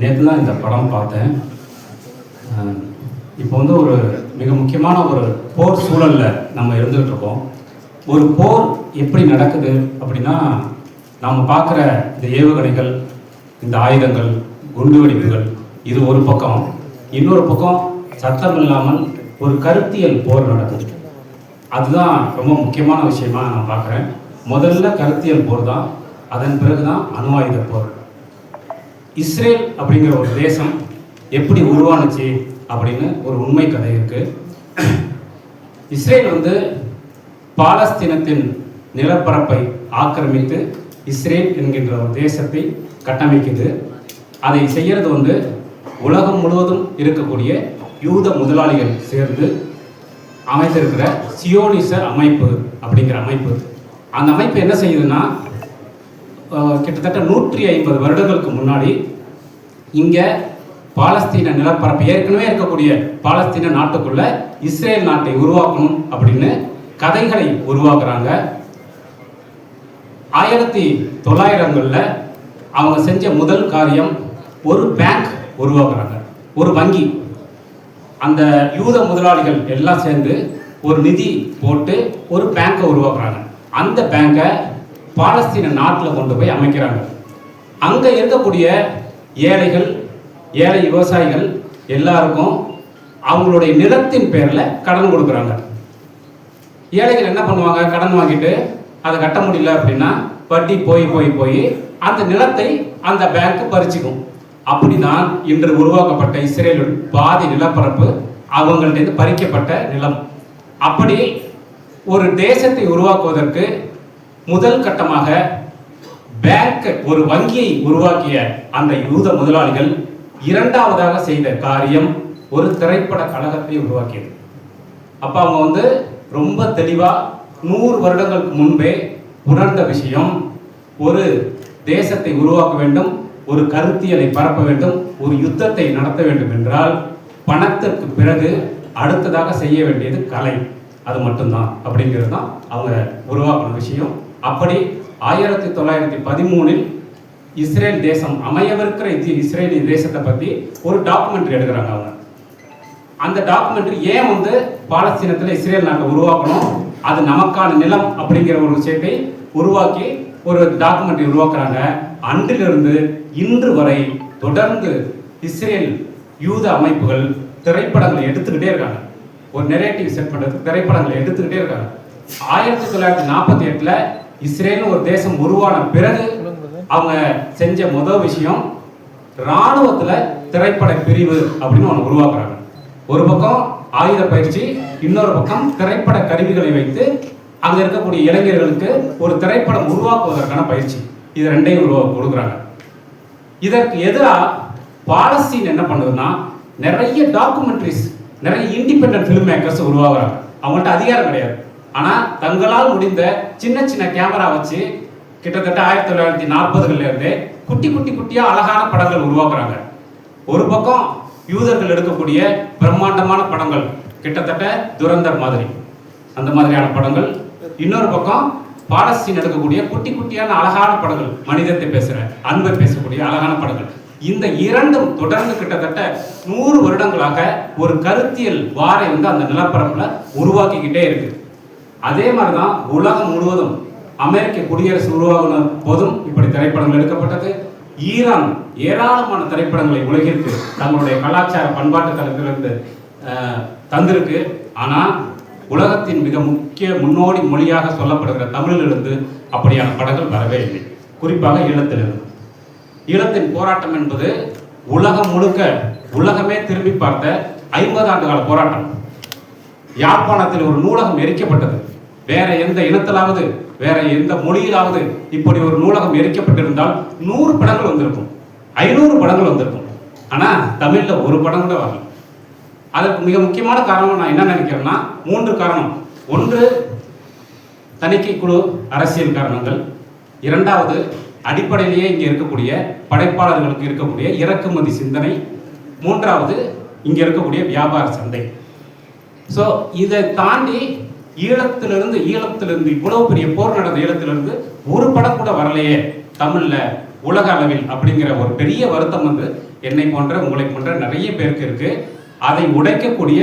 நேற்று தான் இந்த படம் பார்த்தேன். இப்போ வந்து ஒரு மிக முக்கியமான ஒரு போர் சூழலில் நம்ம இருந்துகிட்டு இருக்கோம். ஒரு போர் எப்படி நடக்குது அப்படின்னா, நாம் பார்க்குற இந்த ஏவுகணைகள், இந்த ஆயுதங்கள், குண்டுவெடிப்புகள், இது ஒரு பக்கம். இன்னொரு பக்கம் சத்தம் இல்லாமல் ஒரு கருத்தியல் போர் நடக்குது. அதுதான் ரொம்ப முக்கியமான விஷயமா நான் பார்க்குறேன். முதல்ல கருத்தியல் போர் தான், அதன் பிறகு தான் அணு ஆயுத போர். இஸ்ரேல் அப்படிங்கிற ஒரு தேசம் எப்படி உருவானுச்சு அப்படின்னு ஒரு உண்மை கதை இருக்கு. இஸ்ரேல் வந்து பாலஸ்தீனத்தின் நிலப்பரப்பை ஆக்கிரமித்து இஸ்ரேல் என்கின்ற ஒரு தேசத்தை கட்டமைக்குது. அதை செய்யறது வந்து உலகம் முழுவதும் இருக்கக்கூடிய யூத முதலாளிகள் சேர்ந்து அமைத்திருக்கிற சியோனிச அமைப்பு அப்படிங்கிற அமைப்பு. அந்த அமைப்பு என்ன செய்யுதுன்னா, கிட்டத்தட்ட 150 வருடங்களுக்கு முன்னாடி இங்கே பாலஸ்தீன நிலப்பரப்பு ஏற்கனவே இருக்கக்கூடிய பாலஸ்தீன நாட்டுக்குள்ள இஸ்ரேல் நாட்டை உருவாக்கணும் அப்படின்னு கதைகளை உருவாக்குறாங்க. 1900களில் அவங்க செஞ்ச முதல் காரியம் ஒரு பேங்க் உருவாக்குறாங்க, ஒரு வங்கி. அந்த யூத முதலாளிகள் எல்லாம் சேர்ந்து ஒரு நிதி போட்டு ஒரு பேங்கை உருவாக்குறாங்க. அந்த பேங்கை பாலஸ்தீன நாட்டில் கொண்டு போய் அமைக்கிறாங்க. அங்கே இருக்கக்கூடிய ஏழைகள், ஏழை விவசாயிகள் எல்லாருக்கும் அவங்களுடைய நிலத்தின் பேரில் கடன் கொடுக்குறாங்க. ஏழைகள் என்ன பண்ணுவாங்க, கடன் வாங்கிட்டு அதை கட்ட முடியல அப்படின்னா வட்டி போய் அந்த நிலத்தை அந்த பேங்க் பறிச்சுக்கும். அப்படிதான் இன்று உருவாக்கப்பட்ட இஸ்ரேலின் பாதி நிலப்பரப்பு அவங்கள்ட்ட பறிக்கப்பட்ட நிலம். அப்படி ஒரு தேசத்தை உருவாக்குவதற்கு முதல் கட்டமாக பேங்க், ஒரு வங்கியை உருவாக்கிய அந்த யூத முதலாளிகள் இரண்டாவதாக செய்த காரியம் ஒரு திரைப்பட கழகத்தை உருவாக்கியது. அப்ப அவங்க வந்து ரொம்ப தெளிவா 100 வருடங்களுக்கு முன்பே உணர்ந்த விஷயம், ஒரு தேசத்தை உருவாக்க வேண்டும், ஒரு கருத்தியலை பரப்ப வேண்டும், ஒரு யுத்தத்தை நடத்த வேண்டும் என்றால் பணத்திற்கு பிறகு அடுத்ததாக செய்ய வேண்டியது கலை. அது மட்டும்தான் அப்படிங்கிறது தான் அவங்க உருவாக்கின விஷயம். அப்படி 1913 இஸ்ரேல் தேசம் அமையவிருக்கிற இஸ்ரேலிய தேசத்தை பற்றி ஒரு டாக்குமெண்ட்ரி எடுக்கிறாங்க அவங்க. அந்த டாக்குமெண்ட்ரி ஏன் வந்து பாலஸ்தீனத்தில் இஸ்ரேல் நாட்டை உருவாக்கணும், அது நமக்கான நிலம் அப்படிங்கிற ஒரு விஷயத்தை உருவாக்கி ஒரு டாக்குமெண்ட்ரி உருவாக்குறாங்க. அன்றிலிருந்து இன்று வரை தொடர்ந்து இஸ்ரேல் யூத அமைப்புகள் திரைப்படங்களை எடுத்துக்கிட்டே இருக்காங்க. ஒரு நெரேட்டிவ் செட் பண்ணுறதுக்கு திரைப்படங்களை எடுத்துக்கிட்டே இருக்காங்க. 1948ல் இஸ்ரேல் ஒரு தேசம் உருவான பிறகு அவங்க செஞ்ச முதல் விஷயம், இராணுவத்தில் திரைப்பட பிரிவு அப்படின்னு ஒன்று உருவாக்குறாங்க. ஒரு பக்கம் ஆயுத பயிற்சி, இன்னொரு பக்கம் திரைப்பட கருவிகளை வைத்து அங்கே இருக்கக்கூடிய இளைஞர்களுக்கு ஒரு திரைப்படம் உருவாக்குவதற்கான பயிற்சி. இது ரெண்டையும் கொடுக்குறாங்க. இதற்கு எதிராக பாலஸ்தீன் என்ன பண்ணுதுன்னா, நிறைய டாக்குமெண்ட்ரிஸ், நிறைய இண்டிபெண்டன்ட் ஃபிலிம் மேக்கர்ஸ் உருவாக்குறாங்க. அவங்கள்ட்ட அதிகாரம் கிடையாது, ஆனால் தங்களால் முடிந்த சின்ன சின்ன கேமரா வச்சு கிட்டத்தட்ட 1940களிலிருந்து குட்டியாக அழகான படங்கள் உருவாக்குறாங்க. ஒரு பக்கம் யூதர்கள் எடுக்கக்கூடிய பிரம்மாண்டமான படங்கள், கிட்டத்தட்ட துரந்தர் மாதிரி அந்த மாதிரியான படங்கள். இன்னொரு பக்கம் பாலஸ்தீன் எடுக்கக்கூடிய குட்டியான அழகான படங்கள், மனிதத்தை பேசுகிற, அன்பை பேசக்கூடிய அழகான படங்கள். இந்த இரண்டும் தொடர்ந்து கிட்டத்தட்ட 100 வருடங்களாக ஒரு கருத்தியல் வாரை வந்து அந்த நிலப்பரப்பில் உருவாக்கிக்கிட்டே இருக்கு. அதே மாதிரிதான் உலகம் முழுவதும் அமெரிக்க குடியரசு உருவாகின போதும் இப்படி திரைப்படங்கள் எடுக்கப்பட்டது. ஈரான் ஏராளமான திரைப்படங்களை உலகிற்கு தங்களுடைய கலாச்சார பண்பாட்டு தளத்திலிருந்து தந்திருக்கு. ஆனால் உலகத்தின் மிக முக்கிய முன்னோடி மொழியாக சொல்லப்படுகிற தமிழிலிருந்து அப்படியான படங்கள் வரவே இல்லை. குறிப்பாக ஈழத்திலிருந்து. ஈழத்தின் போராட்டம் என்பது உலகம் முழுக்க, உலகமே திரும்பி பார்த்த 50 ஆண்டு கால போராட்டம். யாழ்ப்பாணத்தில் ஒரு நூலகம் எரிக்கப்பட்டது. வேற எந்த இனத்திலாவது, வேற எந்த மொழியிலாவது இப்படி ஒரு நூலகம் எரிக்கப்பட்டிருந்தால் 100 படங்கள் வந்திருக்கும், 500 படங்கள் வந்திருக்கும். ஆனா தமிழ்ல ஒரு படம் கூட வரல. அதுக்கு மிக முக்கியமான காரணம் நான் என்ன நினைக்கிறேன்னா, 3 காரணம். ஒன்று, தணிக்கை குழு அரசியல் காரணங்கள். இரண்டாவது, அடிப்படையிலேயே இங்கே இருக்கக்கூடிய படைப்பாளர்களுக்கு இருக்கக்கூடிய இறக்குமதி சிந்தனை. மூன்றாவது, இங்கே இருக்கக்கூடிய வியாபார சந்தை. ஸோ இதை தாண்டி ஈழத்திலிருந்து இவ்வளவு பெரிய போர் நடந்த ஈழத்திலிருந்து ஒரு படம் கூட வரலையே தமிழில் உலக அளவில் அப்படிங்கிற ஒரு பெரிய வருத்தம் வந்து என்னை போன்ற உங்களை போன்ற நிறைய பேருக்கு இருக்கு. அதை உடைக்கக்கூடிய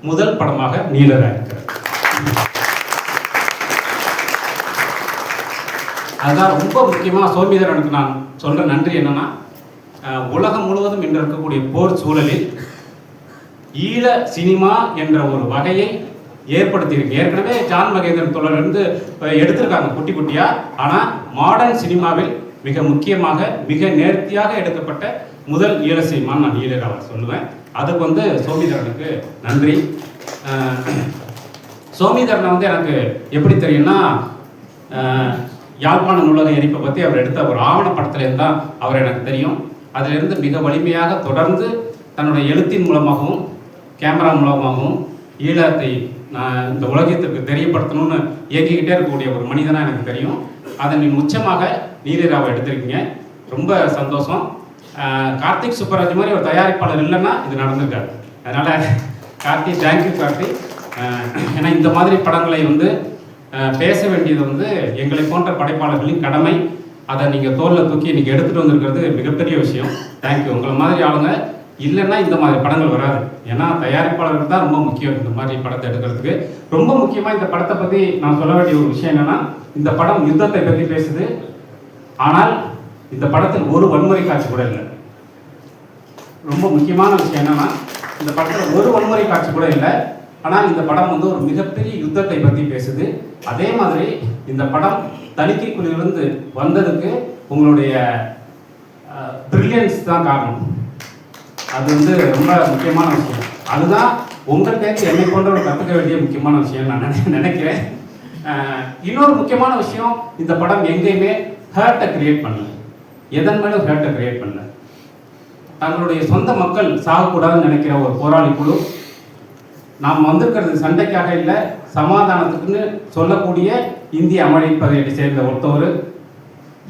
முதல் படமாக நீலரா இருக்கிறது. அதுதான் ரொம்ப முக்கியமாக சோமிதரனுக்கு நான் சொல்ற நன்றி என்னன்னா, உலகம் முழுவதும் இன்று இருக்கக்கூடிய போர் சூழலில் ஈழ சினிமா என்ற ஒரு வகையை ஏற்படுத்தியிருக்கு. ஏற்கனவே ஜான் மகேந்திரன் தொடர்ந்து எடுத்திருக்காங்க குட்டி குட்டியா. ஆனால் மாடர்ன் சினிமாவில் மிக முக்கியமாக மிக நேர்த்தியாக எடுக்கப்பட்ட முதல் ஈழ சினிமான்னு நான் ஈழராவை சொல்லுவேன். அதுக்கு வந்து சோமிதரனுக்கு நன்றி. சோமிதரனை வந்து எனக்கு எப்படி தெரியும்னா, யாழ்ப்பாண நூலக எரிப்பை பற்றி அவர் எடுத்த ஒரு ஆவணப்படத்துலேருந்து தான் அவர் எனக்கு தெரியும். அதிலிருந்து மிக வலிமையாக தொடர்ந்து தன்னுடைய எழுத்தின் மூலமாகவும் கேமரா மூலமாகவும் ஈழத்தை இந்த உலகத்திற்கு தெரியப்படுத்தணும்னு இயங்கிக்கிட்டே இருக்கக்கூடிய ஒரு மனிதனாக எனக்கு தெரியும். அதன் உச்சமாக நீலராவை எடுத்திருக்கீங்க, ரொம்ப சந்தோஷம். கார்த்திக் சுப்பராஜ் மாதிரி ஒரு தயாரிப்பாளர் இல்லைன்னா இது நடந்திருக்காரு. அதனால் கார்த்திக், தேங்க்யூ கார்த்திக். ஏன்னா இந்த மாதிரி படங்களை வந்து பேச வேண்டியது வந்து எங்களை போன்ற படைப்பாளர்களின் கடமை. அதை நீங்கள் தோளில் தூக்கி இன்றைக்கி எடுத்துகிட்டு வந்திருக்கிறது மிகப்பெரிய விஷயம். தேங்க்யூ. உங்களை மாதிரி ஆளுங்க இல்லைன்னா இந்த மாதிரி படங்கள் வராது. ஏன்னா தயாரிப்பாளர்கள் தான் ரொம்ப முக்கியம் இந்த மாதிரி படத்தை எடுக்கிறதுக்கு. ரொம்ப முக்கியமாக இந்த படத்தை பற்றி நான் சொல்ல வேண்டிய ஒரு விஷயம் என்னென்னா, இந்த படம் யுத்தத்தை பற்றி பேசுது. ஆனால் இந்த படத்தில் ஒரு வன்முறை காட்சி கூட இல்லை. ரொம்ப முக்கியமான விஷயம் என்னென்னா, இந்த படத்தில் ஒரு வன்முறை காட்சி கூட இல்லை. ஆனால் இந்த படம் வந்து ஒரு மிகப்பெரிய யுத்தத்தை பற்றி பேசுது. அதே மாதிரி இந்த படம் தணிக்கை குழுவிலிருந்து வந்ததுக்கு உங்களுடைய பிரில்லியன்ஸ் தான் காரணம். அது வந்து ரொம்ப முக்கியமான விஷயம். அதுதான் உங்கள்கிட்ட என்னை போன்றவர் கற்றுக்க வேண்டிய முக்கியமான விஷயம் நான் நினைக்கிறேன். இன்னொரு முக்கியமான விஷயம், இந்த படம் எங்கேயுமே ஹர்ட்டை கிரியேட் பண்ணல. எதன் மேலும் ஹர்ட்டை கிரியேட் பண்ணல. தங்களுடைய சொந்த மக்கள் சாகக்கூடாதுன்னு நினைக்கிற ஒரு போராளி குழு, நாம் வந்திருக்கிறது சண்டைக்காக இல்லை சமாதானத்துக்குன்னு சொல்லக்கூடிய இந்திய அமைப்பதையை சேர்ந்த ஒருத்தவர்.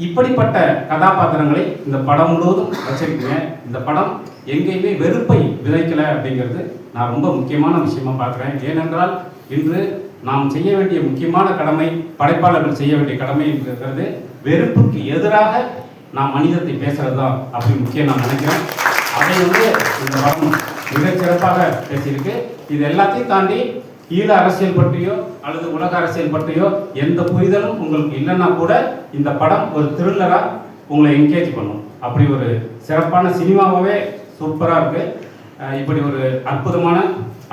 இப்படிப்பட்ட கதாபாத்திரங்களை இந்த படம் முழுவதும் வச்சிருக்கீங்க. இந்த படம் எங்கேயுமே வெறுப்பை விதைக்கலை அப்படிங்கிறது நான் ரொம்ப முக்கியமான விஷயமா பார்க்குறேன். ஏனென்றால் இன்று நாம் செய்ய வேண்டிய முக்கியமான கடமை, படைப்பாளர்கள் செய்ய வேண்டிய கடமை இருக்கிறது வெறுப்புக்கு எதிராக நாம் மனிதத்தை பேசுறது தான் அப்படி முக்கியம் நான் நினைக்கிறேன். அதை வந்து இந்த படம் மிகச் சிறப்பாக பேசியிருக்கு. இது எல்லாத்தையும் தாண்டி ஈழ அரசியல் பற்றியோ அல்லது உலக அரசியல் பற்றியோ எந்த புரிதலும் உங்களுக்கு இல்லைன்னா கூட இந்த படம் ஒரு த்ரில்லராக உங்களை என்கேஜ் பண்ணும். அப்படி ஒரு சிறப்பான சினிமாவே சூப்பராக இருக்குது. இப்படி ஒரு அற்புதமான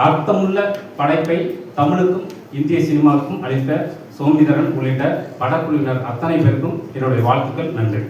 அர்த்தமுள்ள படைப்பை தமிழுக்கும் இந்திய சினிமாவுக்கும் அளித்த சோமிதரன் உள்ளிட்ட படக்குழுவினர் அத்தனை பேருக்கும் என்னுடைய வாழ்த்துக்கள். நன்றி.